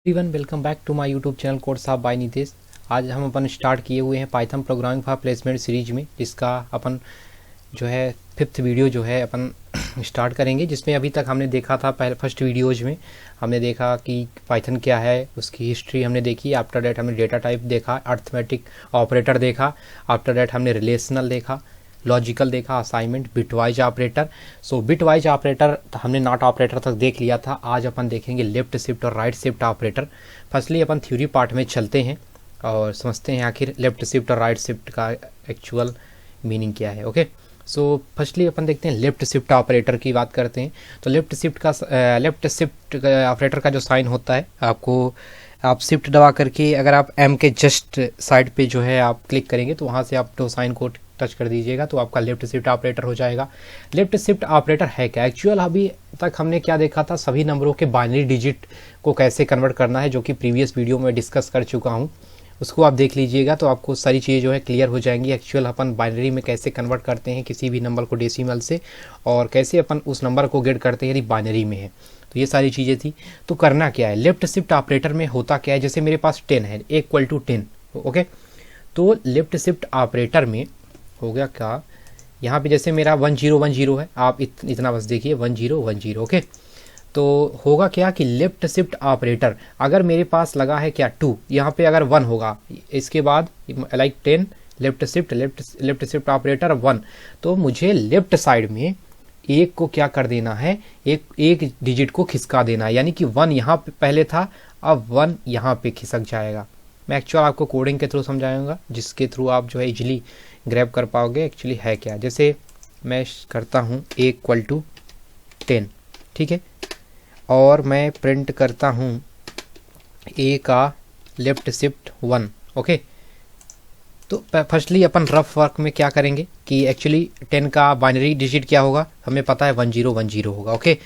Everyone welcome back to my YouTube channel code Sahab by Nitesh. आज हम अपन स्टार्ट किए हुए हैं Python programming for placement series में, जिसका अपन जो है 5th वीडियो जो है अपन स्टार्ट करेंगे। जिसमें अभी तक हमने देखा था, पहले फर्स्ट वीडियोज में हमने देखा कि पाइथन क्या है, उसकी हिस्ट्री हमने देखी। आफ्टर डेट हमने डेटा टाइप देखा, अर्थमेटिक ऑपरेटर देखा। आफ्टर डेट हमने रिलेशनल देखा, लॉजिकल देखा, असाइनमेंट, बिटवाइज ऑपरेटर। सो बिटवाइज ऑपरेटर हमने नॉट ऑपरेटर तक देख लिया था। आज अपन देखेंगे लेफ्ट शिफ्ट और राइट शिफ्ट ऑपरेटर। फर्स्टली अपन थ्योरी पार्ट में चलते हैं और समझते हैं आखिर लेफ्ट शिफ्ट और राइट शिफ्ट का एक्चुअल मीनिंग क्या है। ओके, सो फर्स्टली अपन देखते हैं लेफ्ट शिफ्ट ऑपरेटर की बात करते हैं। तो लेफ्ट शिफ्ट ऑपरेटर का जो साइन होता है, आपको आप शिफ्ट दबा करके अगर आप एम के जस्ट साइड पे जो है आप क्लिक करेंगे तो वहाँ से आप तो साइन को टच कर दीजिएगा तो आपका लेफ्ट शिफ्ट ऑपरेटर हो जाएगा। लेफ्ट शिफ्ट ऑपरेटर है क्या एक्चुअल? अभी तक हमने क्या देखा था, सभी नंबरों के बाइनरी डिजिट को कैसे कन्वर्ट करना है, जो कि प्रीवियस वीडियो में डिस्कस कर चुका हूँ। उसको आप देख लीजिएगा तो आपको सारी चीज़ें जो है क्लियर हो जाएंगी। एक्चुअल अपन बाइनरी में कैसे कन्वर्ट करते हैं किसी भी नंबर को डेसिमल से, और कैसे अपन उस नंबर को गेट करते हैं यदि बाइनरी में है। तो ये सारी चीज़ें थी। तो करना क्या है लेफ्ट शिफ्ट ऑपरेटर में, होता क्या है, जैसे मेरे पास 10 है, A=10। ओके, तो लेफ्ट शिफ्ट ऑपरेटर में हो गया क्या, यहाँ पे जैसे मेरा 1010 है, आप इतना बस देखिए 1010। ओके, तो होगा क्या कि लेफ्ट शिफ्ट ऑपरेटर अगर मेरे पास लगा है क्या 2, यहाँ पे अगर 1 होगा, इसके बाद लाइक 10 लेफ्ट शिफ्ट ऑपरेटर 1, तो मुझे लेफ्ट साइड में एक को क्या कर देना है, एक डिजिट को खिसका देना है। यानी कि 1 यहाँ पे पहले था, अब 1 यहाँ पे खिसक जाएगा। मैं एक्चुअल आपको कोडिंग के थ्रू समझाऊंगा, जिसके थ्रू आप जो है इजीली ग्रैब कर पाओगे एक्चुअली है क्या। जैसे मैं करता हूँ A=10, ठीक है, और मैं प्रिंट करता हूँ A का लेफ्ट शिफ्ट 1। ओके, तो फर्स्टली अपन रफ वर्क में क्या करेंगे कि एक्चुअली 10 का बाइनरी डिजिट क्या होगा, हमें पता है 1010 होगा। ओके,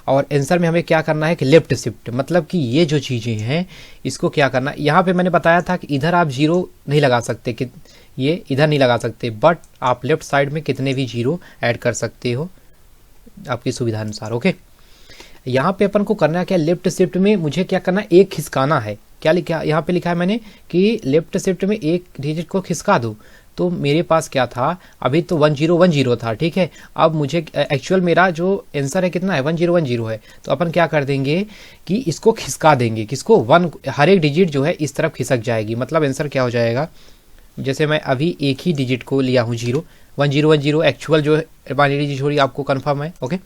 और आंसर में हमें क्या करना है कि लेफ्ट शिफ्ट, मतलब कि ये जो चीज़ें हैं इसको क्या करना। यहाँ पे मैंने बताया था कि इधर आप जीरो नहीं लगा सकते, कि ये इधर नहीं लगा सकते, बट आप लेफ्ट साइड में कितने भी जीरो ऐड कर सकते हो आपकी सुविधा अनुसार। ओके, यहाँ पे अपन को करना क्या, लेफ्ट शिफ्ट में मुझे क्या करना, एक खिसकाना है। क्या लिखा यहाँ पे, लिखा है मैंने कि लेफ्ट शिफ्ट में एक डिजिट को खिसका दो। तो मेरे पास क्या था, अभी तो 1010 था, ठीक है। अब मुझे एक्चुअल मेरा जो आंसर है कितना है, 1010 है। तो अपन क्या कर देंगे कि इसको खिसका देंगे, किसको, 1, हर एक डिजिट जो है इस तरफ खिसक जाएगी। मतलब आंसर क्या हो जाएगा, जैसे मैं अभी एक ही डिजिट को लिया हूँ 1010 एक्चुअल जो बाइनरी डिजिट हो रही है, आपको कन्फर्म है। ओके,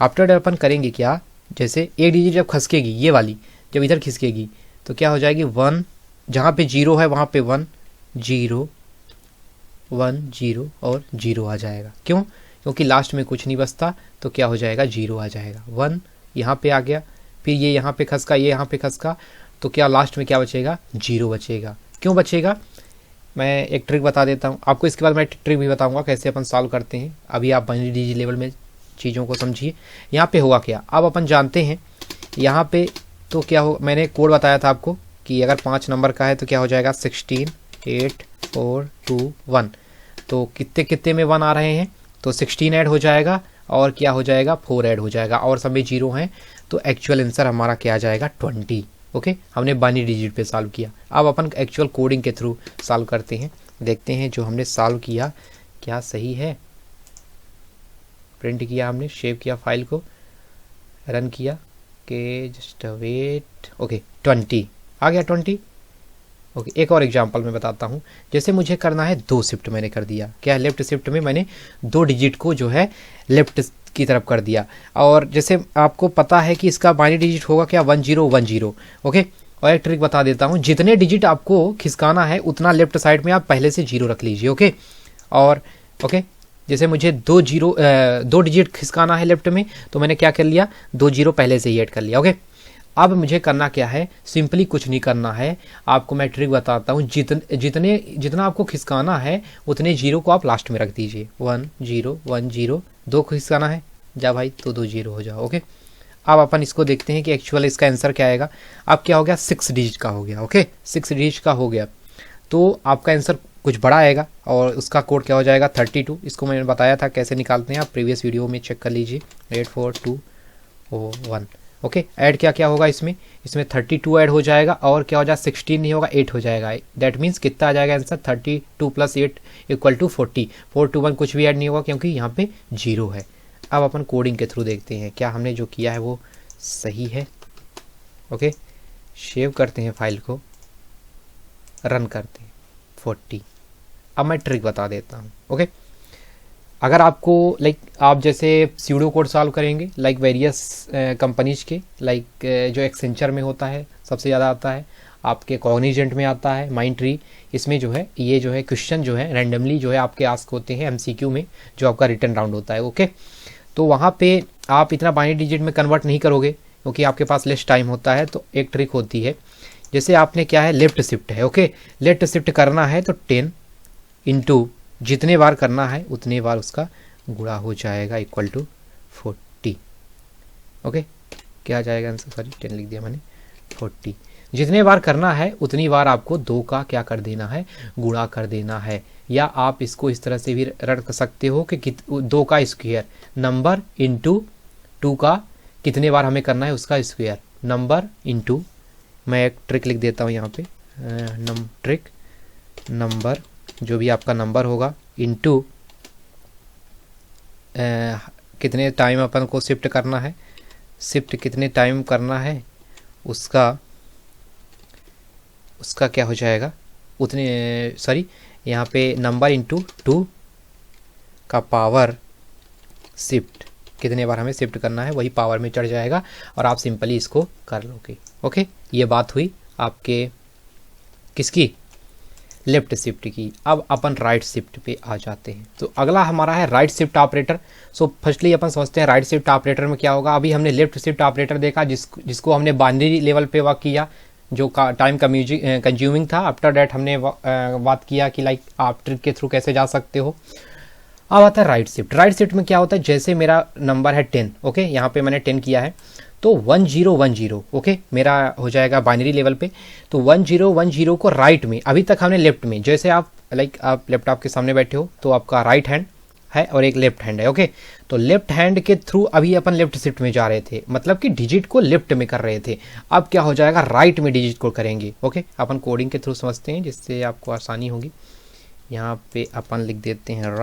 आफ्टर अपन करेंगे क्या, जैसे एक डिजिट जब खसकेगी, ये वाली जब इधर खिसकेगी तो क्या हो जाएगी, 1, जहाँ पे 0 है वहाँ पे 1 0 1 0 और 0 आ जाएगा। क्यों? क्योंकि लास्ट में कुछ नहीं बचता, तो क्या हो जाएगा, 0 आ जाएगा। 1 यहाँ पे आ गया, फिर ये यहाँ पे खसका, ये यहाँ पे खसका, तो क्या लास्ट में क्या बचेगा, 0 बचेगा। क्यों बचेगा, मैं एक ट्रिक बता देता हूँ आपको, इसके बाद मैं ट्रिक भी बताऊँगा कैसे अपन सॉल्व करते हैं। अभी आप बाइनरी डिजिट लेवल में चीज़ों को समझिए। यहाँ पे होगा क्या, अब अपन जानते हैं यहाँ पे तो क्या हो, मैंने कोड बताया था आपको कि अगर 5 नंबर का है तो क्या हो जाएगा, 16 8 4 2 1। तो कितने कितने में 1 आ रहे हैं, तो 16 ऐड हो जाएगा और क्या हो जाएगा, 4 ऐड हो जाएगा, और सब में 0 हैं। तो एक्चुअल आंसर हमारा क्या आ जाएगा, 20। ओके, हमने बाइनरी डिजिट पे सॉल्व किया। अब अपन एक्चुअल कोडिंग के थ्रू सॉल्व करते हैं, देखते हैं जो हमने सॉल्व किया क्या सही है। प्रिंट किया हमने, सेव किया फाइल को, रन किया कि जस्ट वेट। ओके, 20 आ गया, 20। ओके, एक और एग्जांपल मैं बताता हूँ। जैसे मुझे करना है 2 शिफ्ट, मैंने कर दिया क्या, लेफ्ट शिफ्ट में मैंने 2 डिजिट को जो है लेफ्ट की तरफ कर दिया। और जैसे आपको पता है कि इसका बाइनरी डिजिट होगा क्या, 1010। ओके, और एक ट्रिक बता देता हूँ, जितने डिजिट आपको खिसकाना है उतना लेफ्ट साइड में आप पहले से 0 रख लीजिए। ओके, और ओके, जैसे मुझे 2 डिजिट खिसकाना है लेफ्ट में, तो मैंने क्या कर लिया, 2 0 पहले से ही ऐड कर लिया। ओके, अब मुझे करना क्या है, सिंपली कुछ नहीं करना है, आपको मैं ट्रिक बताता हूँ। जितना आपको खिसकाना है उतने 0 को आप लास्ट में रख दीजिए। 1 0 1 0, 2 खिसकाना है, जा भाई, तो 2 0 हो जाओ। ओके, अब अपन इसको देखते हैं कि एक्चुअल इसका आंसर क्या आएगा। अब क्या हो गया, 6 डिजिट का हो गया। ओके, 6 डिजिट का हो गया, तो आपका आंसर कुछ बड़ा आएगा और उसका कोड क्या हो जाएगा, 32। इसको मैंने बताया था कैसे निकालते हैं, आप प्रीवियस वीडियो में चेक कर लीजिए। 8 4 2 1। ओके, ऐड क्या क्या होगा इसमें, इसमें 32 ऐड हो जाएगा और क्या हो जाएगा 16 नहीं होगा 8 हो जाएगा। दैट मीन्स कितना आ जाएगा आंसर 32 + 8 = 40। 4 to 1 कुछ भी ऐड नहीं होगा क्योंकि यहाँ पे 0 है। अब अपन कोडिंग के थ्रू देखते हैं क्या हमने जो किया है वो सही है। ओके, सेव करते हैं फाइल को, रन करते हैं 40। अब मैं ट्रिक बता देता हूँ। ओके, अगर आपको लाइक आप जैसे स्यूडो कोड सॉल्व करेंगे लाइक वेरियस कंपनीज के, लाइक जो एक्सेंचर में होता है सबसे ज़्यादा आता है, आपके कॉग्निजेंट में आता है, माइंडट्री, इसमें जो है ये जो है क्वेश्चन जो है रैंडमली जो है आपके आस्क होते हैं एमसीक्यू में, जो आपका रिटर्न राउंड होता है। ओके, तो वहाँ पे आप इतना बाइनरी डिजिट में कन्वर्ट नहीं करोगे क्योंकि आपके पास लेस टाइम होता है। तो एक ट्रिक होती है, जैसे आपने क्या है लेफ्ट शिफ्ट है। ओके, लेफ्ट शिफ्ट करना है तो 10 इंटू जितने बार करना है उतने बार उसका गुणा हो जाएगा = 40। ओके, क्या आ जाएगा आंसर, सॉरी 10 लिख दिया मैंने, 40। जितने बार करना है उतनी बार आपको 2 का क्या कर देना है, गुणा कर देना है। या आप इसको इस तरह से भी रख सकते हो कि 2 का स्क्वायर, नंबर इंटू 2 का कितने बार हमें करना है उसका स्क्वायर, नंबर इंटू, मैं एक ट्रिक लिख देता हूँ यहाँ पे, ट्रिक नंबर जो भी आपका नंबर होगा इंटू कितने टाइम अपन को शिफ्ट करना है, शिफ्ट कितने टाइम करना है उसका क्या हो जाएगा उतने, सॉरी यहाँ पे नंबर इंटू 2 का पावर शिफ्ट, कितने बार हमें शिफ्ट करना है वही पावर में चढ़ जाएगा और आप सिंपली इसको कर लोगे। ओके, ये बात हुई आपके किसकी, लेफ्ट शिफ्ट की। अब अपन राइट शिफ्ट पे आ जाते हैं। तो अगला हमारा है right shift operator. So firstly अपन समझते हैं राइट शिफ्ट ऑपरेटर में क्या होगा। अभी हमने लेफ्ट शिफ्ट ऑपरेटर देखा जिसको हमने बाइनरी लेवल पे वर्क किया, जो टाइम कंज्यूमिंग था। आफ्टर डैट हमने बात किया कि लाइक आप ट्रिक के थ्रू कैसे जा सकते हो। अब आता है राइट शिफ्ट। राइट शिफ्ट में क्या होता है, जैसे मेरा नंबर है 10, ओके, यहाँ पे मैंने 10 किया है तो 1010, ओके, मेरा हो जाएगा बाइनरी लेवल पे। तो 1010 को राइट में, अभी तक हमने लेफ्ट में, जैसे आप लाइक आप लैपटॉप के सामने बैठे हो तो आपका राइट हैंड है और एक लेफ्ट हैंड है। ओके, तो लेफ्ट हैंड के थ्रू अभी अपन लेफ्ट शिफ्ट में जा रहे थे, मतलब कि डिजिट को लेफ्ट में कर रहे थे। अब क्या हो जाएगा, राइट में डिजिट को करेंगे। ओके, अपन कोडिंग के थ्रू समझते हैं जिससे आपको आसानी होगी। यहाँ पे अपन लिख देते हैं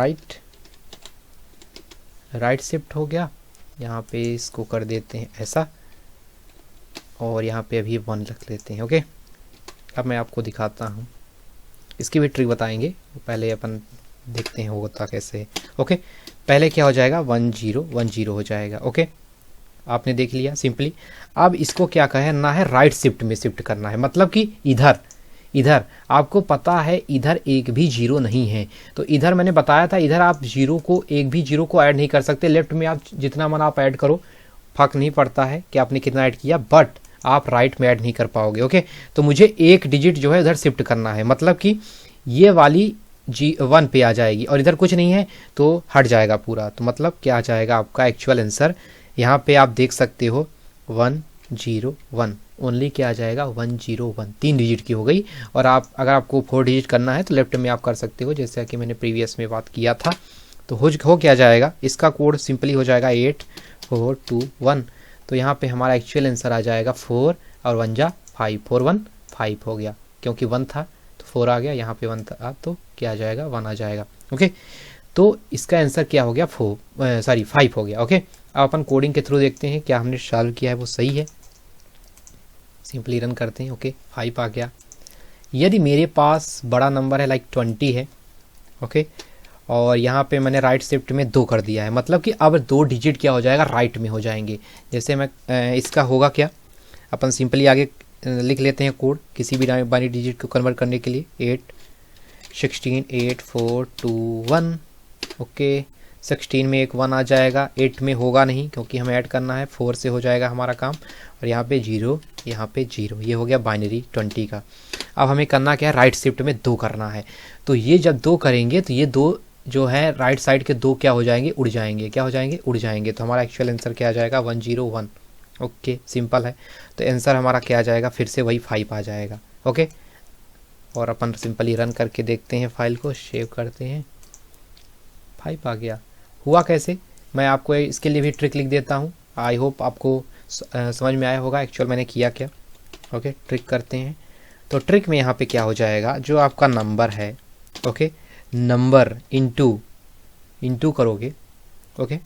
राइट शिफ्ट हो गया, यहाँ पे इसको कर देते हैं ऐसा और यहाँ पे अभी 1 रख लेते हैं। ओके, अब मैं आपको दिखाता हूँ, इसकी भी ट्रिक बताएंगे, पहले अपन देखते हैं होता कैसे है। ओके, पहले क्या हो जाएगा 1010 हो जाएगा। ओके, आपने देख लिया सिंपली। अब इसको क्या कहना है, राइट शिफ्ट में शिफ्ट करना है, मतलब कि इधर आपको पता है इधर एक भी 0 नहीं है, तो इधर मैंने बताया था इधर आप एक भी 0 को ऐड नहीं कर सकते। लेफ्ट में आप जितना मन आप ऐड करो, फर्क नहीं पड़ता है कि आपने कितना ऐड किया, बट आप राइट में ऐड नहीं कर पाओगे। ओके, तो मुझे एक डिजिट जो है इधर शिफ्ट करना है, मतलब कि ये वाली 1 पे आ जाएगी और इधर कुछ नहीं है तो हट जाएगा पूरा। तो मतलब क्या आ जाएगा आपका एक्चुअल आंसर, यहाँ पे आप देख सकते हो 101 ओनली, क्या आ जाएगा 101, 3 डिजिट की हो गई। और आप अगर आपको 4 डिजिट करना है तो लेफ्ट में आप कर सकते हो, जैसा कि मैंने प्रीवियस में बात किया था। तो हो क्या जाएगा, इसका कोड सिंपली हो जाएगा 8421। तो यहाँ पे हमारा एक्चुअल आंसर आ जाएगा 4 और 1 जा 5, 415 हो गया, क्योंकि 1 था तो 4 आ गया, यहाँ पे 1 था तो क्या आ जाएगा 1 आ जाएगा। ओके, तो इसका आंसर क्या हो गया 5 हो गया। ओके, अब अपन कोडिंग के थ्रू देखते हैं क्या हमने सॉल्व किया है वो सही है। सिंपली रन करते हैं। ओके, 5 आ गया। यदि मेरे पास बड़ा नंबर है लाइक 20 है, ओके, और यहाँ पे मैंने राइट शिफ्ट में 2 कर दिया है, मतलब कि अब 2 डिजिट क्या हो जाएगा राइट में हो जाएंगे। जैसे मैं इसका होगा क्या, अपन सिंपली आगे लिख लेते हैं कोड किसी भी बाइनरी डिजिट को कन्वर्ट करने के लिए। 8 16 8 4 2 1। ओके, 16 में एक 1 आ जाएगा, 8 में होगा नहीं क्योंकि हमें ऐड करना है, 4 से हो जाएगा हमारा काम। और यहाँ पे 0, यहाँ पे 0, ये हो गया बाइनरी 20 का। अब हमें करना क्या है, राइट शिफ्ट में 2 करना है। तो ये जब 2 करेंगे तो ये 2 जो है राइट साइड के 2 क्या हो जाएंगे, उड़ जाएंगे। क्या हो जाएंगे, उड़ जाएंगे। तो हमारा एक्चुअल आंसर क्या आ जाएगा 101। ओके, सिंपल है। तो आंसर हमारा क्या आ जाएगा, फिर से वही 5 आ जाएगा। ओके, और अपन सिंपली रन करके देखते हैं, फाइल को सेव करते हैं। 5 आ गया। हुआ कैसे, मैं आपको इसके लिए भी ट्रिक लिख देता हूँ। आई होप आपको समझ में आया होगा एक्चुअल मैंने किया क्या। ओके, ट्रिक करते हैं। तो ट्रिक में यहाँ पे क्या हो जाएगा, जो आपका नंबर है, ओके, नंबर इंटू करोगे। ओके,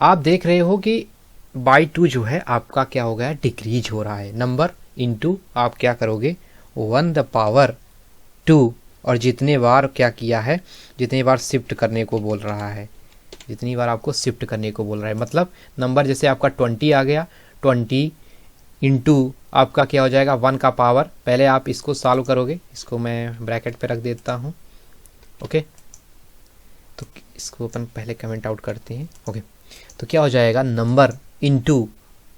आप देख रहे हो कि बाई 2 जो है आपका क्या हो गया है, डिक्रीज हो रहा है। नंबर इंटू आप क्या करोगे, 1 द पावर 2, और जितने बार क्या किया है, जितनी बार शिफ्ट करने को बोल रहा है, जितनी बार आपको शिफ्ट करने को बोल रहा है, मतलब नंबर जैसे आपका 20 आ गया, 20 इंटू आपका क्या हो जाएगा 1 का पावर, पहले आप इसको सॉल्व करोगे, इसको मैं ब्रैकेट पे रख देता हूँ। ओके, तो इसको अपन पहले कमेंट आउट करते हैं। ओके, तो क्या हो जाएगा, नंबर इंटू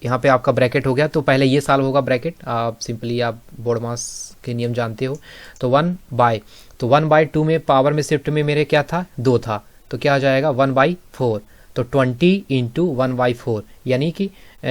यहाँ पे आपका ब्रैकेट हो गया, तो पहले ये सॉल्व होगा ब्रैकेट, आप सिंपली आप बोर्ड मास के नियम जानते हो। तो 1/2 में पावर में शिफ्ट में मेरे क्या था, 2 था, तो क्या हो जाएगा 1/4, तो 20 इंटू 1/4, यानी कि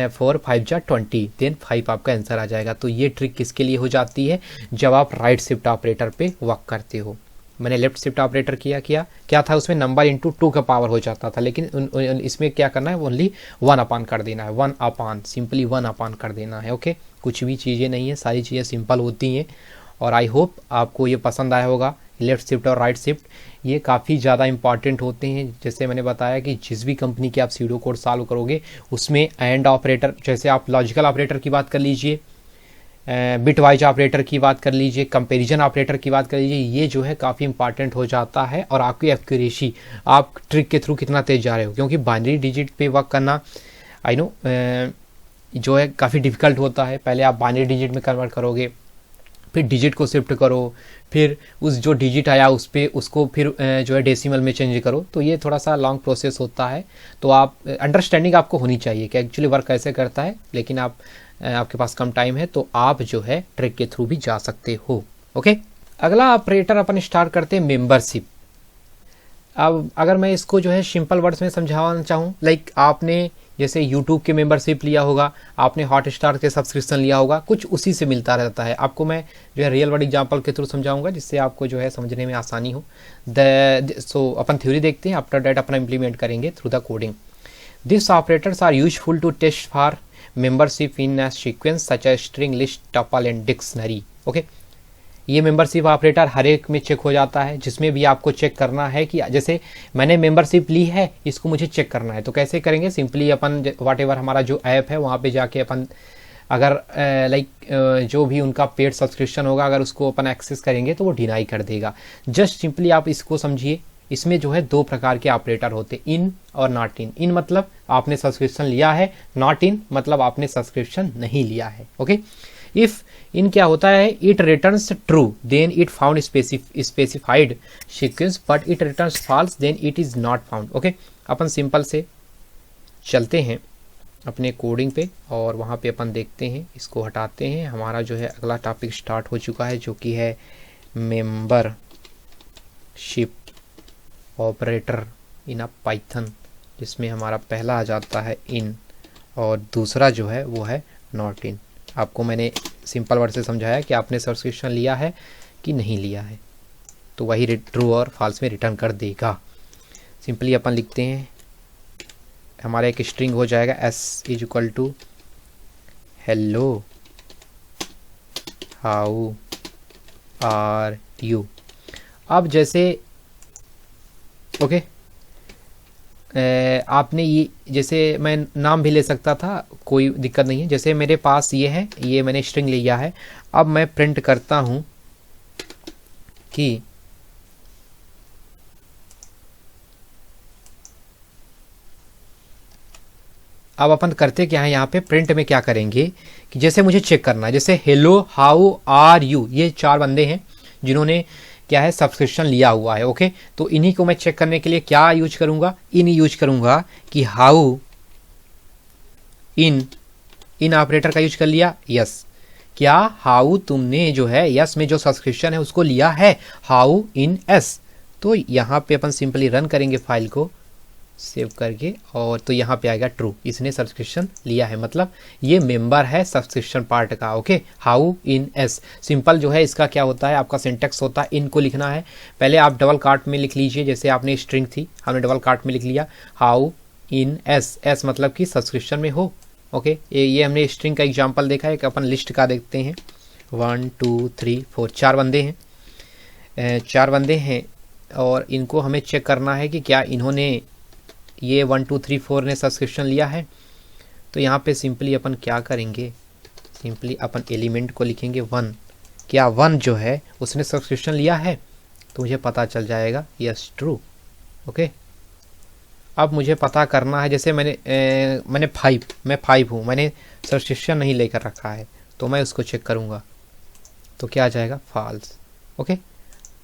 4 5 जा 20, देन 5 आपका आंसर आ जाएगा। तो ये ट्रिक किसके लिए हो जाती है, जब आप राइट शिफ्ट ऑपरेटर पे वर्क करते हो। मैंने लेफ्ट शिफ्ट ऑपरेटर क्या था, उसमें नंबर इंटू 2 का पावर हो जाता था, लेकिन इसमें क्या करना है, ओनली 1 अपान कर देना है, 1 अपान, सिंपली 1 अपान कर देना है। ओके, कुछ भी चीज़ें नहीं है, सारी चीज़ें सिंपल होती हैं। और आई होप आपको ये पसंद आया होगा। लेफ्ट शिफ्ट और राइट शिफ्ट ये काफ़ी ज़्यादा इंपॉर्टेंट होते हैं। जैसे मैंने बताया कि जिस भी कंपनी के आप सीडो कोड सॉल्व करोगे उसमें एंड ऑपरेटर, जैसे आप लॉजिकल ऑपरेटर की बात कर लीजिए, बिट वाइज ऑपरेटर की बात कर लीजिए, कंपैरिजन ऑपरेटर की बात कर लीजिए, ये जो है काफ़ी इंपॉर्टेंट हो जाता है। और आपकी एक्यूरेसी, आप ट्रिक के थ्रू कितना तेज जा रहे हो, क्योंकि बाइनरी डिजिट पे वर्क करना आई नो जो है काफ़ी डिफिकल्ट होता है। पहले आप बाइनरी डिजिट में कन्वर्ट करोगे, फिर डिजिट को शिफ्ट करो, फिर उस जो डिजिट आया उस पर उसको फिर जो है डेसिमल में चेंज करो, तो ये थोड़ा सा लॉन्ग प्रोसेस होता है। तो आप अंडरस्टैंडिंग आपको होनी चाहिए कि एक्चुअली वर्क कैसे करता है, लेकिन आपके पास कम टाइम है तो आप जो है ट्रिक के थ्रू भी जा सकते हो। ओके, अगला ऑपरेटर अपन स्टार्ट करते हैं मेंबरशिप। अब अगर मैं इसको जो है सिंपल वर्ड्स में समझाना चाहूँ, लाइक आपने जैसे यूट्यूब के मेंबरशिप लिया होगा, आपने हॉटस्टार के सब्सक्रिप्शन लिया होगा, कुछ उसी से मिलता रहता है। आपको मैं जो है रियल वर्ड एग्जांपल के थ्रू समझाऊंगा, जिससे आपको जो है समझने में आसानी हो। सो अपन थ्योरी देखते हैं, आफ्टर दैट अपना इम्प्लीमेंट करेंगे through the coding. This operators are useful to test for membership in a sequence such as string, list, tuple and dictionary. Okay, ये मेंबरशिप ऑपरेटर हर एक में चेक हो जाता है, जिसमें भी आपको चेक करना है कि जैसे मैंने मेंबरशिप ली है, इसको मुझे चेक करना है, तो कैसे करेंगे, सिंपली अपन वाट एवर हमारा जो ऐप है वहाँ पे जाके अपन अगर जो भी उनका पेड सब्सक्रिप्शन होगा अगर उसको अपन एक्सेस करेंगे तो वो डिनाई कर देगा। जस्ट सिंपली आप इसको समझिए, इसमें जो है 2 प्रकार के ऑपरेटर होते हैं, इन और नॉट इन। इन मतलब आपने सब्सक्रिप्शन लिया है, नॉट इन मतलब आपने सब्सक्रिप्शन नहीं लिया है। ओके, इफ इन क्या होता है, it returns true then it found specified sequence, but it returns false then it is not found. Okay, अपन सिंपल से चलते हैं अपने कोडिंग पे और वहाँ पे अपन देखते हैं, इसको हटाते हैं। हमारा जो है अगला टॉपिक स्टार्ट हो चुका है, जो कि है मेंबरशिप ऑपरेटर इन अ पाइथन, जिसमें हमारा पहला आ जाता है इन और दूसरा जो है वो है नॉट इन। आपको मैंने सिंपल वर्ड से समझाया कि आपने सब्सक्रिप्शन लिया है कि नहीं लिया है, तो वही ट्रू और फॉल्स में रिटर्न कर देगा। सिंपली अपन लिखते हैं, हमारा एक स्ट्रिंग हो जाएगा s is equal to hello how are you. अब जैसे ओके आपने ये, जैसे मैं नाम भी ले सकता था, कोई दिक्कत नहीं है। जैसे मेरे पास ये है, ये मैंने स्ट्रिंग लिया है, अब मैं प्रिंट करता हूं कि अब अपन करते क्या है, यहाँ पे प्रिंट में क्या करेंगे कि जैसे मुझे चेक करना है, जैसे हेलो हाउ आर यू, ये 4 बंदे हैं जिन्होंने क्या है सब्सक्रिप्शन लिया हुआ है। ओके, तो इन्हीं को मैं चेक करने के लिए क्या यूज करूंगा, इन यूज करूंगा कि हाउ इन ऑपरेटर का यूज कर लिया। यस, क्या हाउ तुमने जो है यस में जो सब्सक्रिप्शन है उसको लिया है, हाउ इन एस। तो यहाँ पे अपन सिंपली रन करेंगे फाइल को सेव करके, और तो यहाँ पे आएगा ट्रू, इसने सब्सक्रिप्शन लिया है, मतलब ये मेंबर है सब्सक्रिप्शन पार्ट का। Okay, how in S simple जो है इसका क्या होता है, आपका सिंटेक्स होता है, इनको लिखना है पहले आप डबल काट में लिख लीजिए, जैसे आपने स्ट्रिंग थी हमने डबल काट में लिख लिया हाउ इन एस, एस मतलब कि सब्सक्रिप्शन में हो, ओके, ये हमने स्ट्रिंग का एग्जांपल देखा है। एक अपन लिस्ट का देखते हैं। 1 2 3 4 4 बंदे हैं, 4 बंदे हैं और इनको हमें चेक करना है कि क्या इन्होंने ये 1 2 3 4 ने सब्सक्रिप्शन लिया है। तो यहाँ पे सिंपली अपन क्या करेंगे, सिंपली अपन एलिमेंट को लिखेंगे 1। क्या 1 जो है उसने सब्सक्रिप्शन लिया है, तो मुझे पता चल जाएगा यस ट्रू। ओके, अब मुझे पता करना है, जैसे मैं 5 हूँ, मैंने सब्सक्रिप्शन नहीं लेकर रखा है, तो मैं उसको चेक करूँगा तो क्या आ जाएगा, फॉल्स। ओके,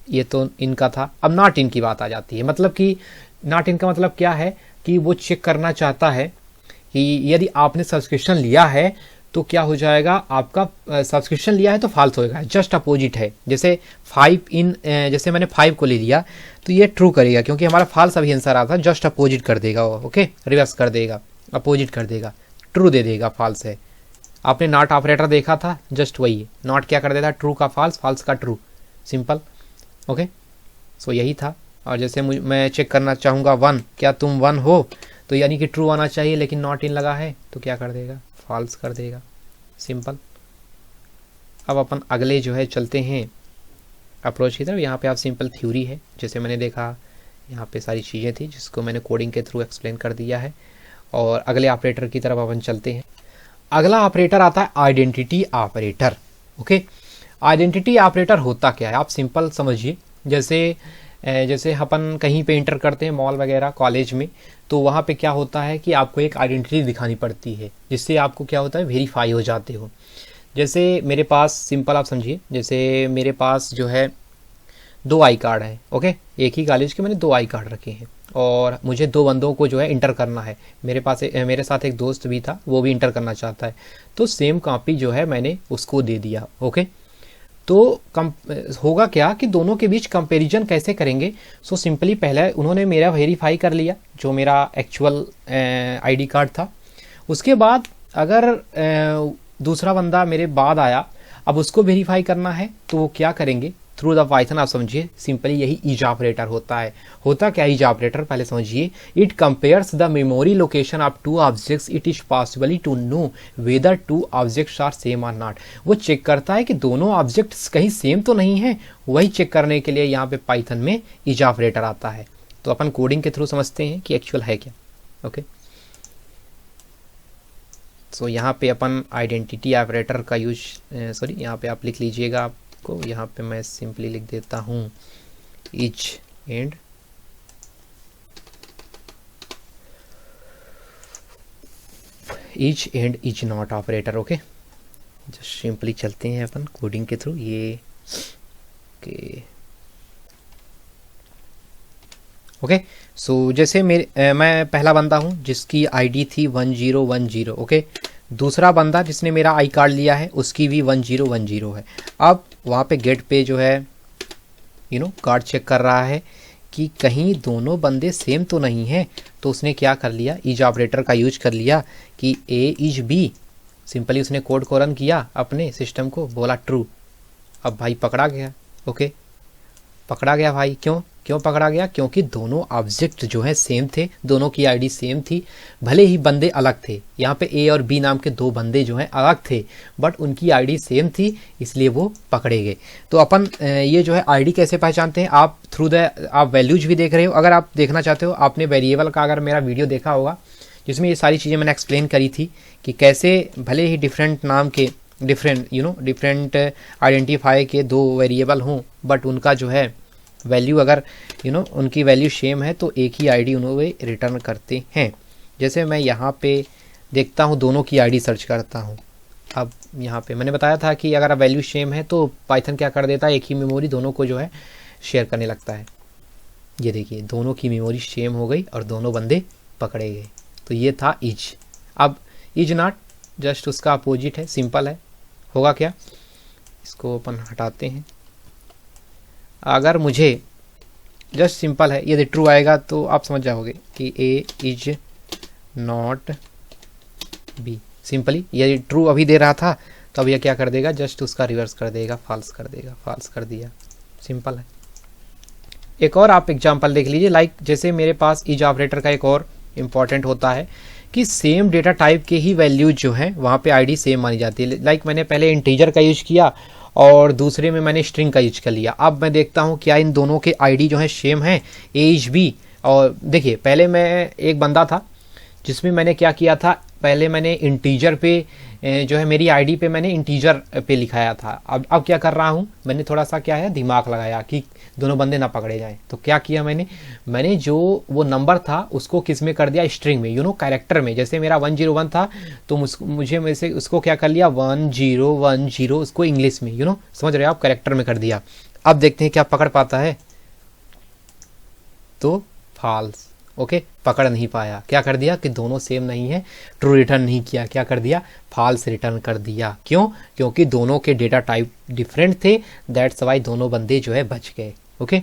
ये तो इनका था। अब नॉट इन की बात आ जाती है। मतलब कि नॉट इन का मतलब क्या है कि वो चेक करना चाहता है कि यदि आपने सब्सक्रिप्शन लिया है तो क्या हो जाएगा, आपका सब्सक्रिप्शन लिया है तो फॉल्स होएगा। जस्ट अपोजिट है, जैसे 5 इन, जैसे मैंने 5 को ले लिया तो ये ट्रू करेगा क्योंकि हमारा फॉल्स अभी आंसर आता है। जस्ट अपोजिट कर देगा वो। ओके, रिवर्स कर देगा, अपोजिट कर देगा, ट्रू दे देगा, फॉल्स है। आपने नॉट ऑपरेटर देखा था, जस्ट वही है। नॉट क्या कर देता, ट्रू का फॉल्स, फॉल्स का ट्रू, सिंपल। ओके, सो यही था। और जैसे मैं चेक करना चाहूँगा 1, क्या तुम 1 हो, तो यानी कि ट्रू आना चाहिए, लेकिन नॉट इन लगा है तो क्या कर देगा, फॉल्स कर देगा, सिंपल। अब अपन अगले जो है चलते हैं अप्रोच की तरफ। यहाँ पे आप सिंपल थ्योरी है, जैसे मैंने देखा यहाँ पे सारी चीज़ें थी जिसको मैंने कोडिंग के थ्रू एक्सप्लेन कर दिया है। और अगले ऑपरेटर की तरफ अपन चलते हैं। अगला ऑपरेटर आता है identity operator. Okay, identity operator होता क्या है, आप सिंपल समझिए। जैसे अपन कहीं पे इंटर करते हैं, मॉल वगैरह, कॉलेज में, तो वहाँ पे क्या होता है कि आपको एक आइडेंटिटी दिखानी पड़ती है, जिससे आपको क्या होता है, वेरीफाई हो जाते हो। जैसे मेरे पास, सिंपल आप समझिए, जैसे मेरे पास जो है 2 आई कार्ड है। ओके, एक ही कॉलेज के मैंने 2 आई कार्ड रखे हैं और मुझे 2 बंदों को जो है इंटर करना है। मेरे साथ एक दोस्त भी था, वो भी इंटर करना चाहता है, तो सेम कॉपी जो है मैंने उसको दे दिया। ओके, तो होगा क्या कि दोनों के बीच कंपैरिजन कैसे करेंगे। सो सिंपली पहले उन्होंने मेरा वेरीफाई कर लिया, जो मेरा एक्चुअल आईडी कार्ड था। उसके बाद अगर दूसरा बंदा मेरे बाद आया, अब उसको वेरीफाई करना है, तो वो क्या करेंगे, थ्रू द पाइथन। आप समझिए, सिंपली यही ईज ऑपरेटर होता है। होता क्या ईज ऑपरेटर, पहले समझिए। It compares the memory location of 2 objects, it is possibly to know whether 2 objects are same और नॉट। वो चेक करता है कि दोनों ऑब्जेक्ट्स कहीं सेम तो नहीं है। वही चेक करने के लिए यहाँ पे पाइथन में ईज ऑपरेटर आता है। तो अपन कोडिंग के थ्रू समझते हैं कि एक्चुअल है क्या। ओके, सो यहाँ पे अपन आइडेंटिटी ऑपरेटर का यूज, सॉरी, यहाँ पे आप लिख लीजिएगा को, यहाँ पे मैं सिंपली लिख देता हूँ each and is not operator. Okay, just simply चलते हैं अपन कोडिंग के थ्रू। ये ओके, सो जैसे मैं पहला बंदा हूँ जिसकी आईडी थी 1010। ओके, दूसरा बंदा जिसने मेरा आई कार्ड लिया है उसकी भी 1010 है। अब वहाँ पे गेट पे जो है कार्ड चेक कर रहा है कि कहीं दोनों बंदे सेम तो नहीं हैं। तो उसने क्या कर लिया, ईज ऑपरेटर का यूज कर लिया कि ए इज बी। सिंपली उसने कोड को रन किया अपने सिस्टम को, बोला ट्रू। अब भाई पकड़ा गया। ओके, पकड़ा गया भाई। क्यों पकड़ा गया, क्योंकि दोनों ऑब्जेक्ट जो है सेम थे, दोनों की आईडी सेम थी। भले ही बंदे अलग थे, यहाँ पे ए और बी नाम के 2 बंदे जो हैं अलग थे, बट उनकी आईडी सेम थी, इसलिए वो पकड़े गए। तो अपन ये जो है आईडी कैसे पहचानते हैं, आप थ्रू आप वैल्यूज भी देख रहे हो। अगर आप देखना चाहते हो, आपने वेरिएबल का अगर मेरा वीडियो देखा होगा जिसमें ये सारी चीज़ें मैंने एक्सप्लेन करी थी कि कैसे भले ही डिफरेंट नाम के डिफरेंट आइडेंटिफाई के 2 वेरिएबल हों, बट उनका जो है वैल्यू अगर उनकी वैल्यू सेम है तो एक ही आईडी उन्होंने रिटर्न करते हैं। जैसे मैं यहाँ पे देखता हूँ, दोनों की आईडी सर्च करता हूँ। अब यहाँ पे मैंने बताया था कि अगर वैल्यू सेम है तो पाइथन क्या कर देता है, एक ही मेमोरी दोनों को जो है शेयर करने लगता है। ये देखिए, दोनों की मेमोरी सेम हो गई और दोनों बंदे पकड़े गए। तो ये था इज। अब इज नॉट जस्ट उसका अपोजिट है, सिंपल है। होगा क्या, इसको अपन हटाते हैं। अगर मुझे जस्ट सिंपल है, यदि ट्रू आएगा तो आप समझ जाओगे कि ए इज नॉट बी। सिंपली यदि ट्रू अभी दे रहा था तो अब यह क्या कर देगा, जस्ट उसका रिवर्स कर देगा, फॉल्स कर देगा। फॉल्स कर दिया, सिंपल है। एक और आप एग्जांपल देख लीजिए। लाइक जैसे मेरे पास इज ऑपरेटर का एक और इम्पॉर्टेंट होता है कि सेम डेटा टाइप के ही वैल्यूज जो है वहाँ पे आईडी सेम मानी जाती है। लाइक मैंने पहले इंटीजर का यूज किया और दूसरे में मैंने स्ट्रिंग का यूज कर लिया। अब मैं देखता हूँ क्या इन दोनों के आईडी जो है सेम है, एज भी। और देखिए पहले मैं एक बंदा था जिसमें मैंने क्या किया था, पहले मैंने इंटीजर पे जो है मेरी आईडी पे मैंने इंटीजर पे लिखाया था। अब क्या कर रहा हूँ, मैंने थोड़ा सा क्या है दिमाग लगाया कि दोनों बंदे ना पकड़े जाएं। तो क्या किया मैंने जो वो नंबर था उसको किस में कर दिया, स्ट्रिंग में, कैरेक्टर में। जैसे मेरा 101 था तो मुझे में से उसको क्या कर लिया 1010 उसको इंग्लिश में, समझ रहे हो आप, कैरेक्टर में कर दिया। अब देखते हैं क्या पकड़ पाता है। तो फॉल्स, ओके, पकड़ नहीं पाया। क्या कर दिया कि दोनों सेम नहीं है, ट्रू रिटर्न नहीं किया, क्या कर दिया, फॉल्स रिटर्न कर दिया। क्यों? क्योंकि दोनों के डेटा टाइप डिफरेंट थे, दैट्स वाई दोनों बंदे जो है बच गए। ओके।